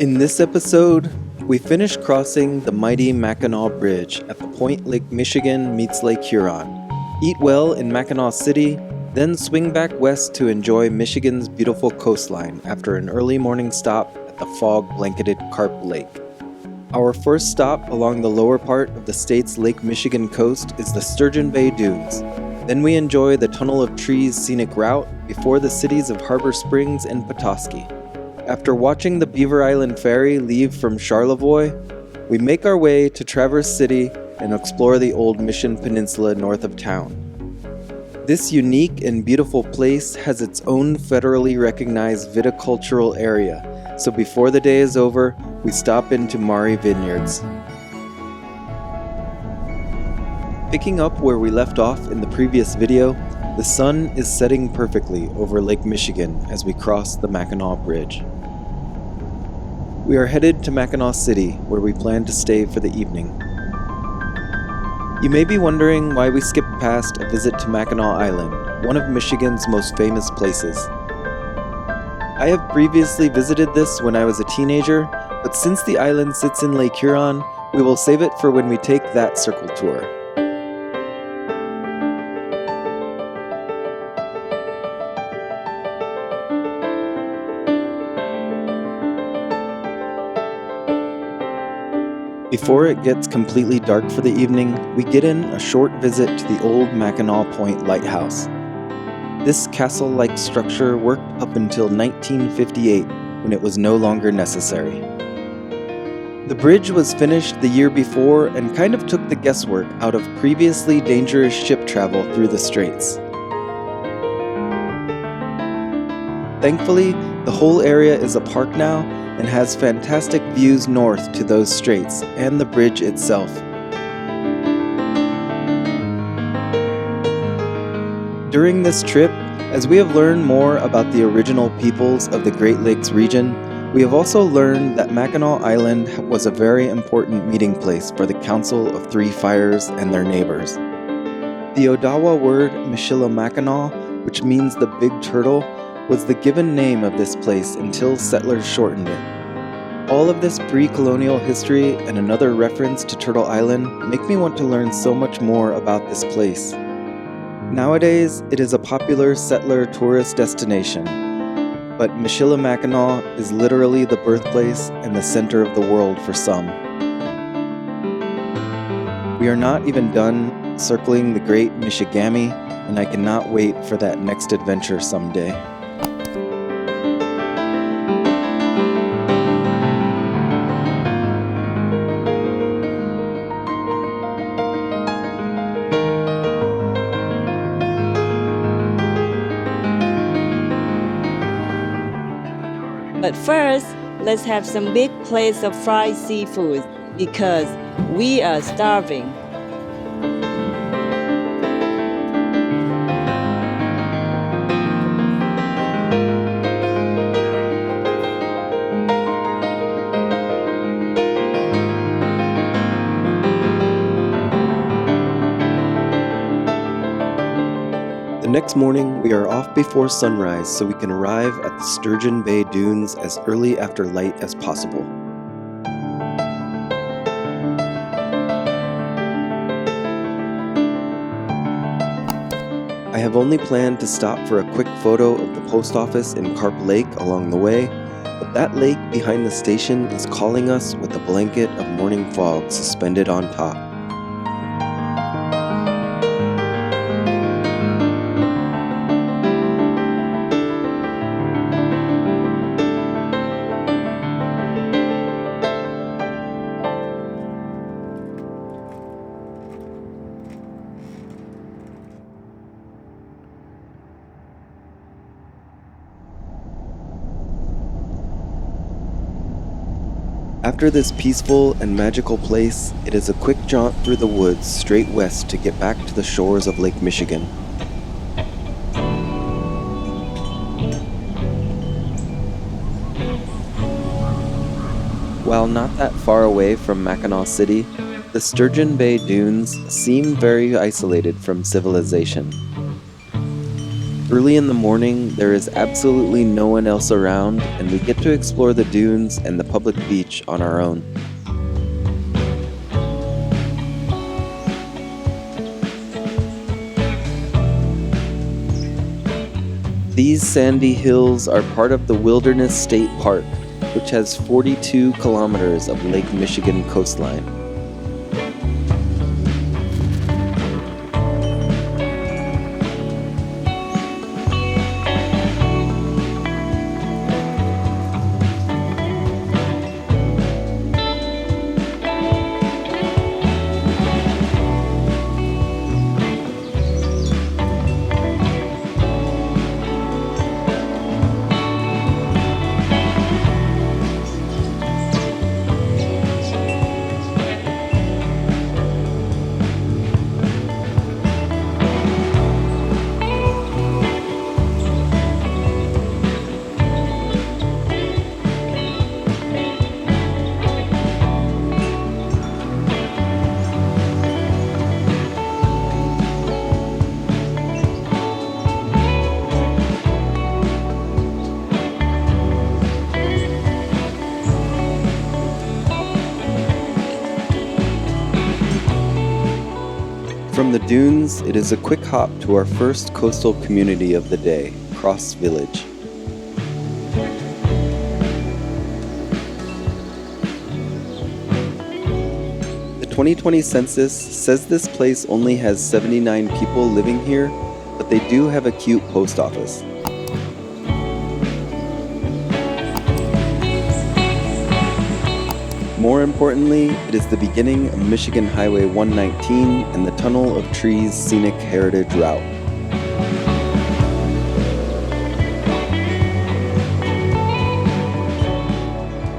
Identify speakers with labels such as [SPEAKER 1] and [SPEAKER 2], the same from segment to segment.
[SPEAKER 1] In this episode, we finish crossing the mighty Mackinac Bridge at the point Lake Michigan meets Lake Huron. Eat well in Mackinaw City, then swing back west to enjoy Michigan's beautiful coastline after an early morning stop at the fog-blanketed Carp Lake. Our first stop along the lower part of the state's Lake Michigan coast is the Sturgeon Bay Dunes. Then we enjoy the Tunnel of Trees scenic route before the cities of Harbor Springs and Petoskey. After watching the Beaver Island ferry leave from Charlevoix, we make our way to Traverse City and explore the Old Mission Peninsula north of town. This unique and beautiful place has its own federally recognized viticultural area, so before the day is over, we stop into Maury Vineyards. Picking up where we left off in the previous video, the sun is setting perfectly over Lake Michigan as we cross the Mackinac Bridge. We are headed to Mackinaw City, where we plan to stay for the evening. You may be wondering why we skipped past a visit to Mackinac Island, one of Michigan's most famous places. I have previously visited this when I was a teenager, but since the island sits in Lake Huron, we will save it for when we take that circle tour. Before it gets completely dark for the evening, we get in a short visit to the old Mackinac Point lighthouse. This castle-like structure worked up until 1958, when it was no longer necessary. The bridge was finished the year before and kind of took the guesswork out of previously dangerous ship travel through the straits. Thankfully, the whole area is a park now and has fantastic views north to those straits and the bridge itself. During this trip, as we have learned more about the original peoples of the Great Lakes region, we have also learned that Mackinac Island was a very important meeting place for the Council of Three Fires and their neighbors. The Odawa word Mishigami, which means the big turtle, was the given name of this place until settlers shortened it. All of this pre-colonial history and another reference to Turtle Island make me want to learn so much more about this place. Nowadays, it is a popular settler tourist destination, but Mishigami is literally the birthplace and the center of the world for some. We are not even done circling the great Mishigami, and I cannot wait for that next adventure someday.
[SPEAKER 2] But first, let's have some big plates of fried seafood because we are starving.
[SPEAKER 1] The next morning, we are off before sunrise so we can arrive at the Sturgeon Bay Dunes as early after light as possible. I have only planned to stop for a quick photo of the post office in Carp Lake along the way, but that lake behind the station is calling us with a blanket of morning fog suspended on top. After this peaceful and magical place, it is a quick jaunt through the woods straight west to get back to the shores of Lake Michigan. While not that far away from Mackinaw City, the Sturgeon Bay Dunes seem very isolated from civilization. Early in the morning, there is absolutely no one else around, and we get to explore the dunes and the public beach on our own. These sandy hills are part of the Wilderness State Park, which has 42 kilometers of Lake Michigan coastline. From the dunes, it is a quick hop to our first coastal community of the day, Cross Village. The 2020 census says this place only has 79 people living here, but they do have a cute post office. More importantly, it is the beginning of Michigan Highway 119 and the Tunnel of Trees Scenic Heritage Route.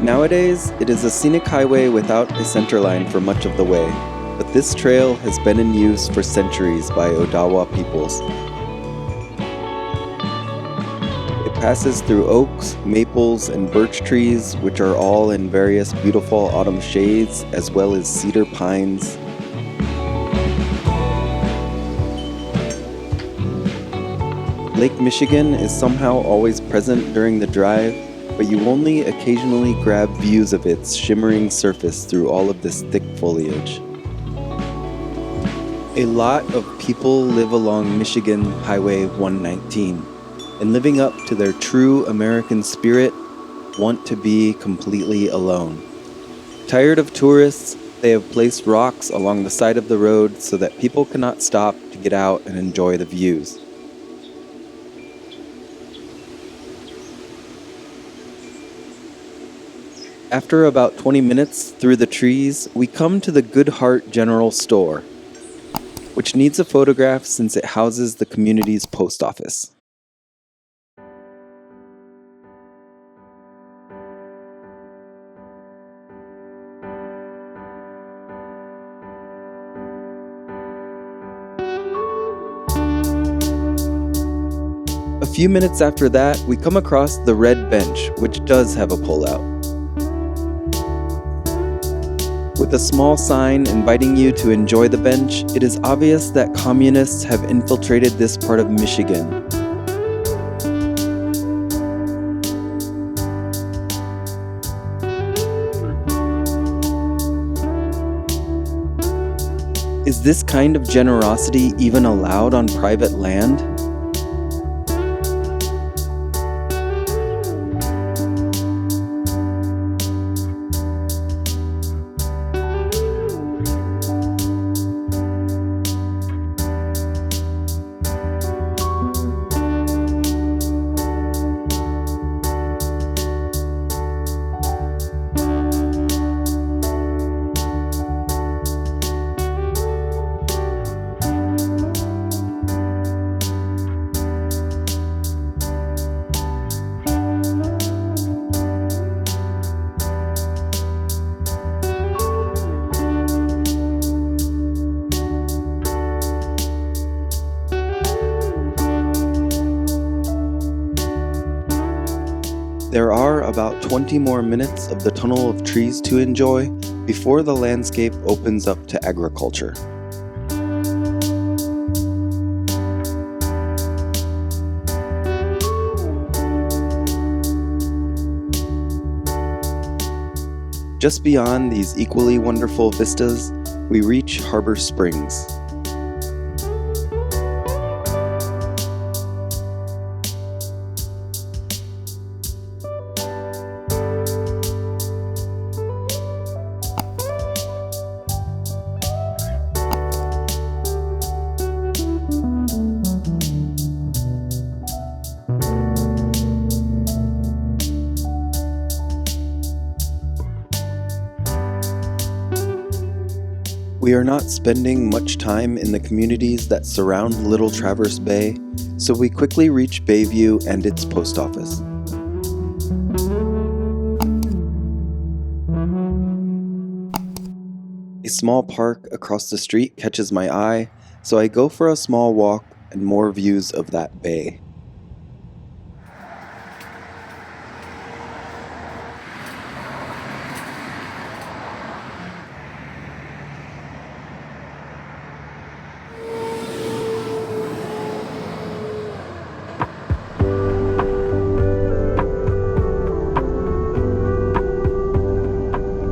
[SPEAKER 1] Nowadays, it is a scenic highway without a centerline for much of the way, but this trail has been in use for centuries by Odawa peoples. Passes through oaks, maples, and birch trees, which are all in various beautiful autumn shades, as well as cedar pines. Lake Michigan is somehow always present during the drive, but you only occasionally grab views of its shimmering surface through all of this thick foliage. A lot of people live along Michigan Highway 119. And living up to their true American spirit, want to be completely alone. Tired of tourists, they have placed rocks along the side of the road so that people cannot stop to get out and enjoy the views. After about 20 minutes through the trees, we come to the Good Heart General Store, which needs a photograph since it houses the community's post office. A few minutes after that, we come across the Red Bench, which does have a pullout. With a small sign inviting you to enjoy the bench, it is obvious that communists have infiltrated this part of Michigan. Is this kind of generosity even allowed on private land? There are about 20 more minutes of the Tunnel of Trees to enjoy before the landscape opens up to agriculture. Just beyond these equally wonderful vistas, we reach Harbor Springs. We are not spending much time in the communities that surround Little Traverse Bay, so we quickly reach Bayview and its post office. A small park across the street catches my eye, so I go for a small walk and more views of that bay.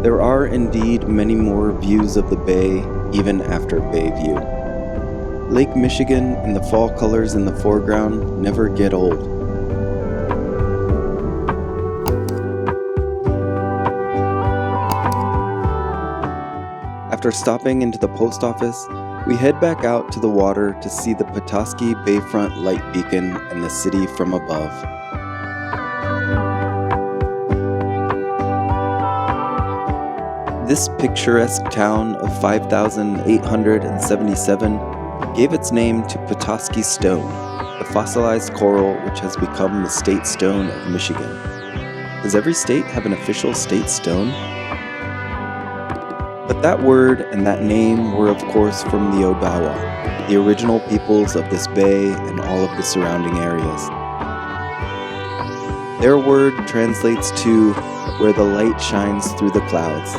[SPEAKER 1] There are indeed many more views of the bay even after Bayview. Lake Michigan and the fall colors in the foreground never get old. After stopping into the post office, we head back out to the water to see the Petoskey Bayfront light beacon and the city from above. This picturesque town of 5,877 gave its name to Petoskey stone, the fossilized coral which has become the state stone of Michigan. Does every state have an official state stone? But that word and that name were of course from the Odawa, the original peoples of this bay and all of the surrounding areas. Their word translates to where the light shines through the clouds.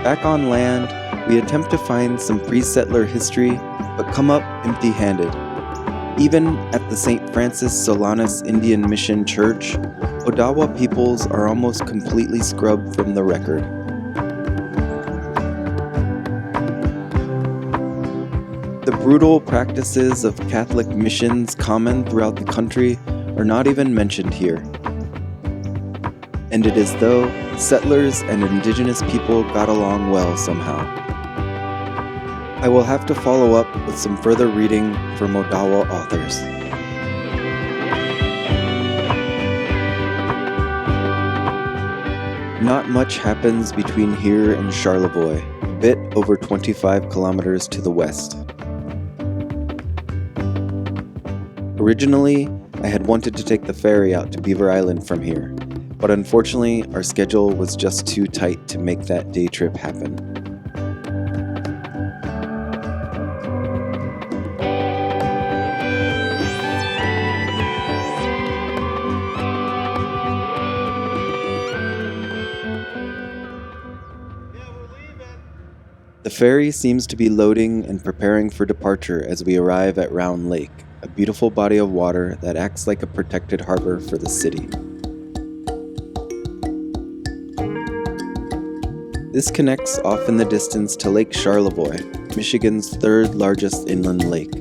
[SPEAKER 1] Back on land, we attempt to find some pre-settler history, but come up empty-handed. Even at the St. Francis Solanus Indian Mission Church, Odawa peoples are almost completely scrubbed from the record. The brutal practices of Catholic missions common throughout the country are not even mentioned here. And it is though settlers and indigenous people got along well somehow. I will have to follow up with some further reading from Odawa authors. Not much happens between here and Charlevoix, a bit over 25 kilometers to the west. Originally, I had wanted to take the ferry out to Beaver Island from here, but unfortunately, our schedule was just too tight to make that day trip happen. The ferry seems to be loading and preparing for departure as we arrive at Round Lake, a beautiful body of water that acts like a protected harbor for the city. This connects off in the distance to Lake Charlevoix, Michigan's third largest inland lake.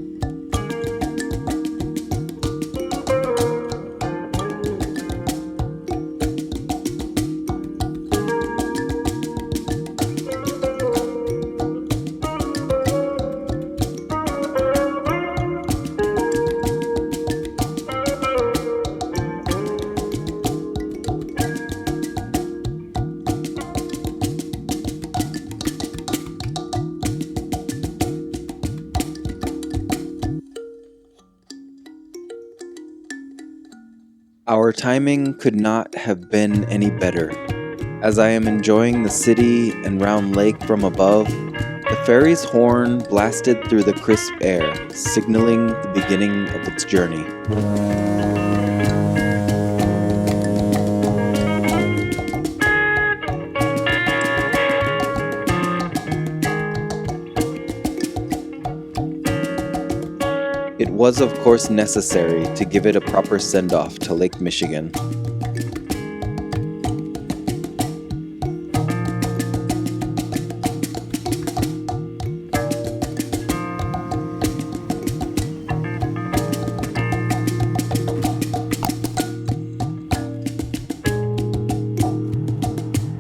[SPEAKER 1] Our timing could not have been any better. As I am enjoying the city and Round Lake from above, the ferry's horn blasted through the crisp air, signaling the beginning of its journey. It was of course necessary to give it a proper send-off to Lake Michigan.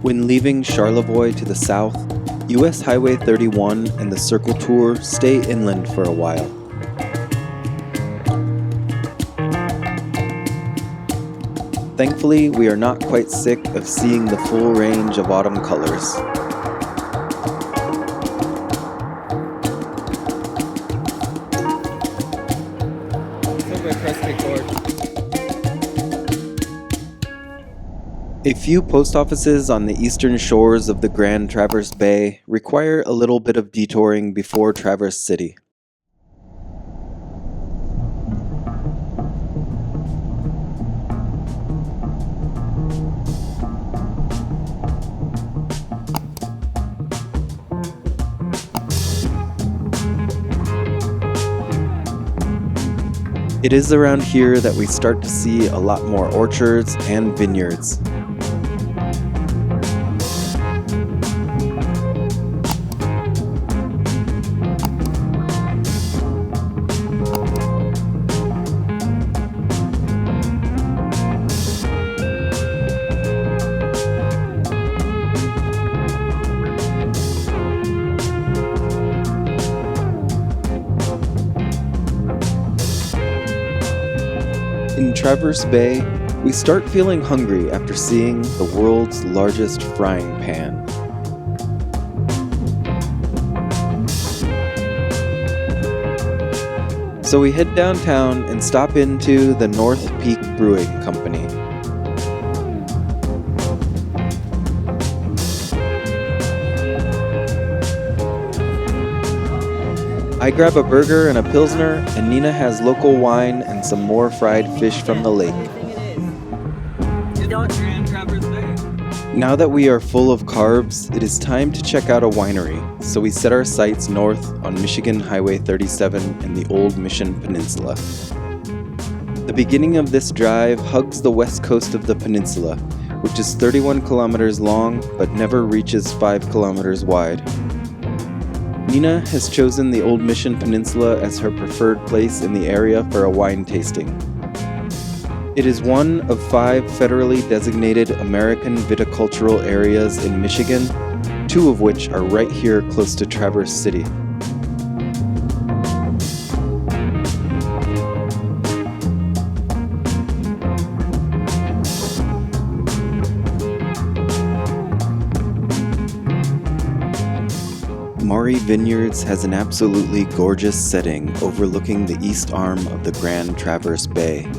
[SPEAKER 1] When leaving Charlevoix to the south, US Highway 31 and the Circle Tour stay inland for a while. Thankfully, we are not quite sick of seeing the full range of autumn colors. A few post offices on the eastern shores of the Grand Traverse Bay require a little bit of detouring before Traverse City. It is around here that we start to see a lot more orchards and vineyards. In Traverse Bay, we start feeling hungry after seeing the world's largest frying pan. So we head downtown and stop into the North Peak Brewing Company. I grab a burger and a Pilsner, and Nina has local wine and some more fried fish from the lake. Now that we are full of carbs, it is time to check out a winery, so we set our sights north on Michigan Highway 37 and the Old Mission Peninsula. The beginning of this drive hugs the west coast of the peninsula, which is 31 kilometers long but never reaches 5 kilometers wide. Nina has chosen the Old Mission Peninsula as her preferred place in the area for a wine tasting. It is one of 5 federally designated American viticultural areas in Michigan, 2 of which are right here close to Traverse City. Maury Vineyards has an absolutely gorgeous setting overlooking the east arm of the Grand Traverse Bay.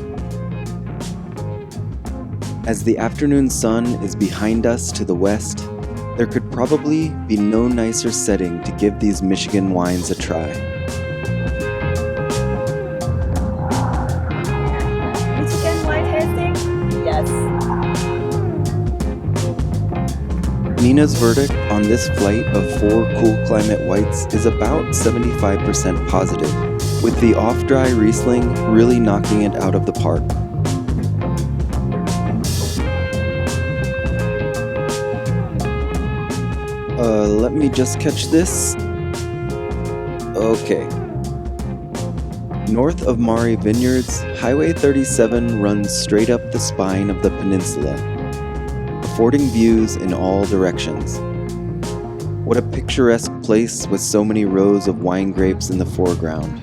[SPEAKER 1] As the afternoon sun is behind us to the west, there could probably be no nicer setting to give these Michigan wines a try.
[SPEAKER 2] Michigan wine tasting? Yes.
[SPEAKER 1] Nina's verdict on this flight of 4 cool climate whites is about 75% positive, with the off-dry Riesling really knocking it out of the park. Let me just catch this. Okay. North of Maury Vineyards, Highway 37 runs straight up the spine of the peninsula, affording views in all directions. What a picturesque place with so many rows of wine grapes in the foreground.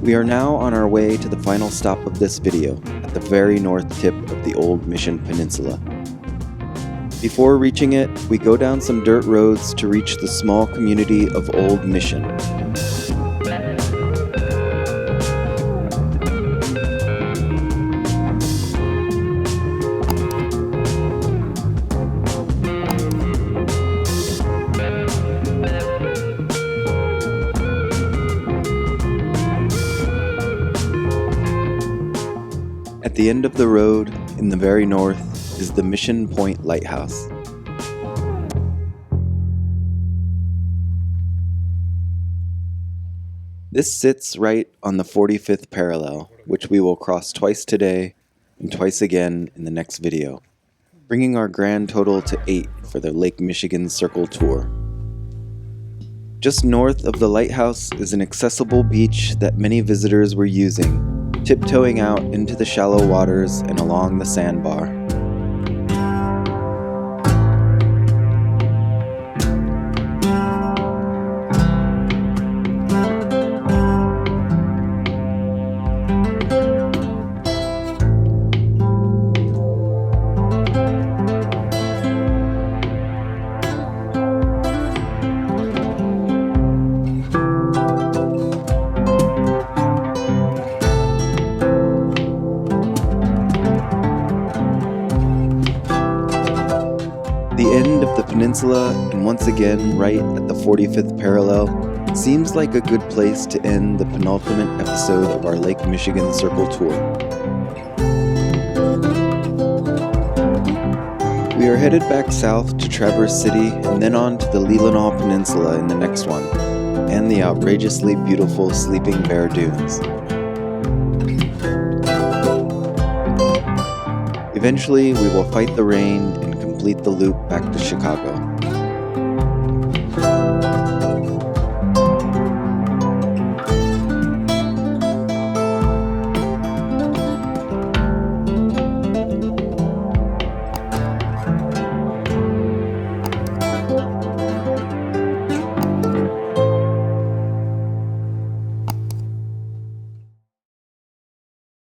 [SPEAKER 1] We are now on our way to the final stop of this video, at the very north tip of the Old Mission Peninsula. Before reaching it, we go down some dirt roads to reach the small community of Old Mission. At the end of the road, in the very north, is the Mission Point Lighthouse. This sits right on the 45th parallel, which we will cross twice today and twice again in the next video, bringing our grand total to 8 for the Lake Michigan Circle Tour. Just north of the lighthouse is an accessible beach that many visitors were using, tiptoeing out into the shallow waters and along the sandbar. The end of the peninsula, and once again right at the 45th parallel, seems like a good place to end the penultimate episode of our Lake Michigan Circle Tour. We are headed back south to Traverse City and then on to the Leelanau Peninsula in the next one, and the outrageously beautiful Sleeping Bear Dunes. Eventually, we will fight the rain and complete the loop back to Chicago.